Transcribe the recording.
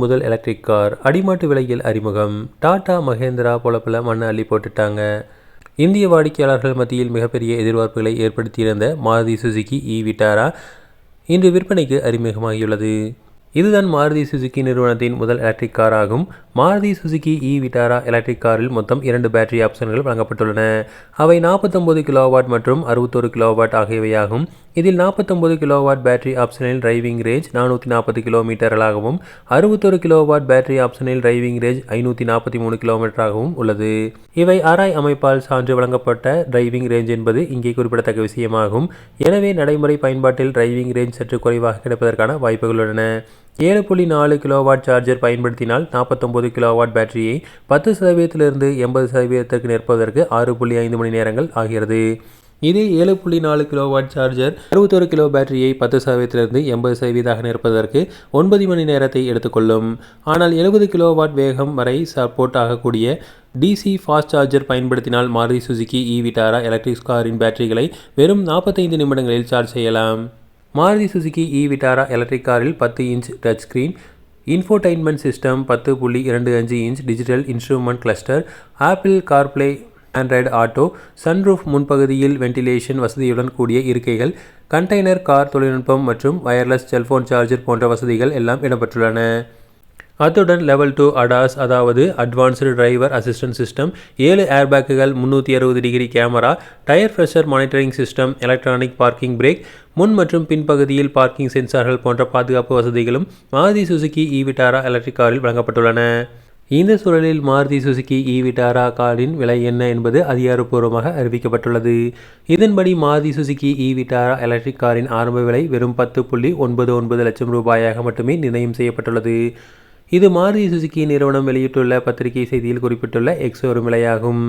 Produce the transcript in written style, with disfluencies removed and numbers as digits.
முதல் electric car அடிமாட்டு விலையில் அறிமுகம். டாடா மகேந்திரா பொலப்பல மண்ணை அள்ளி போட்டுட்டாங்க. இந்திய வாடிக்கையாளர்கள் மத்தியில் மிகப்பெரிய எதிர்பார்ப்புகளை ஏற்படுத்தியிருந்த மாருதி சுசுகி விட்டாரா இன்று விற்பனைக்கு அறிமுகமாகியுள்ளது. இதுதான் மாருதி சுசுகி நிறுவனத்தின் முதல் எலக்ட்ரிக் கார் ஆகும். மாருதி சுசுகி விட்டாரா எலக்ட்ரிக் காரில் மொத்தம் 2 பேட்டரி ஆப்ஷன்கள் வழங்கப்பட்டுள்ளன. அவை 49 கிலோவாட் மற்றும் 61 கிலோவாட் ஆகியவையாகும். இதில் 49 கிலோவாட் பேட்டரி ஆப்ஷனில் டிரைவிங் ரேஞ்ச் 440 கிலோமீட்டர்களாகவும் 61 கிலோவாட் பேட்டரி ஆப்ஷனில் டிரைவிங் ரேஞ்ச் 543 கிலோமீட்டராகவும் உள்ளது. இவை ஆராய் அமைப்பால் சான்று வழங்கப்பட்ட டிரைவிங் ரேஞ்ச் என்பது இங்கே குறிப்பிடத்தக்க விஷயமாகும். எனவே நடைமுறை பயன்பாட்டில் டிரைவிங் ரேஞ்ச் சற்று குறைவாக கிடைப்பதற்கான வாய்ப்புகள் உள்ளன. 7.4 கிலோவாட் சார்ஜர் பயன்படுத்தினால் 49 கிலோவாட் பேட்டரியை 10% 80% நிற்பதற்கு 6.5 மணி நேரங்கள் ஆகிறது. இதே 7.4 கிலோவாட் சார்ஜர் 61 கிலோ பேட்டரியை 10% 80% நிற்பதற்கு 9 மணி நேரத்தை எடுத்துக்கொள்ளும். ஆனால் 70 கிலோவாட் வேகம் வரை சப்போர்ட் ஆகக்கூடிய டிசி ஃபாஸ்ட் சார்ஜர் பயன்படுத்தினால் மாருதி சுசுகி விட்டாரா எலக்ட்ரிக் காரின் பேட்டரிகளை வெறும் 45 நிமிடங்களில் சார்ஜ் செய்யலாம். மாருதி சுசுகி விட்டாரா எலக்ட்ரிக் காரில் 10 inch touch screen, infotainment system, 10.25 inch digital instrument cluster, Apple CarPlay, Android Auto, sunroof, முன்பகுதியில் வென்டிலேஷன் வசதியுடன் கூடிய இருக்கைகள், கண்டெய்னர் கார் தொழில்நுட்பம் மற்றும் வயர்லெஸ் செல்போன் சார்ஜர் போன்ற வசதிகள் எல்லாம் இடம்பெற்றுள்ளன. அத்துடன் லெவல் 2 அடாஸ் அதாவது அட்வான்ஸ்டு டிரைவர் அசிஸ்டன்ட் சிஸ்டம், 7 ஏர்பேக்குகள், 360 degree camera, tyre pressure monitoring system, electronic parking brake, முன் மற்றும் பின்பகுதியில் பார்க்கிங் சென்சார்கள் போன்ற பாதுகாப்பு வசதிகளும் மாருதி சுசுகி விட்டாரா எலக்ட்ரிக் காரில் வழங்கப்பட்டுள்ளன. இந்த சூழலில் மாருதி சுசுகி விட்டாரா காரின் விலை என்ன என்பது அதிகாரப்பூர்வமாக அறிவிக்கப்பட்டுள்ளது. இதன்படி மாருதி சுசுகி விட்டாரா எலக்ட்ரிக் காரின் ஆரம்ப விலை வெறும் 10.99 லட்சம் ரூபாயாக மட்டுமே நிர்ணயம் செய்யப்பட்டுள்ளது. இது மாருதி சுசுகி நிறுவனம் வெளியிட்டுள்ள பத்திரிகை செய்தியில் குறிப்பிட்டுள்ள எக்ஸ் ஒரு விலையாகும்.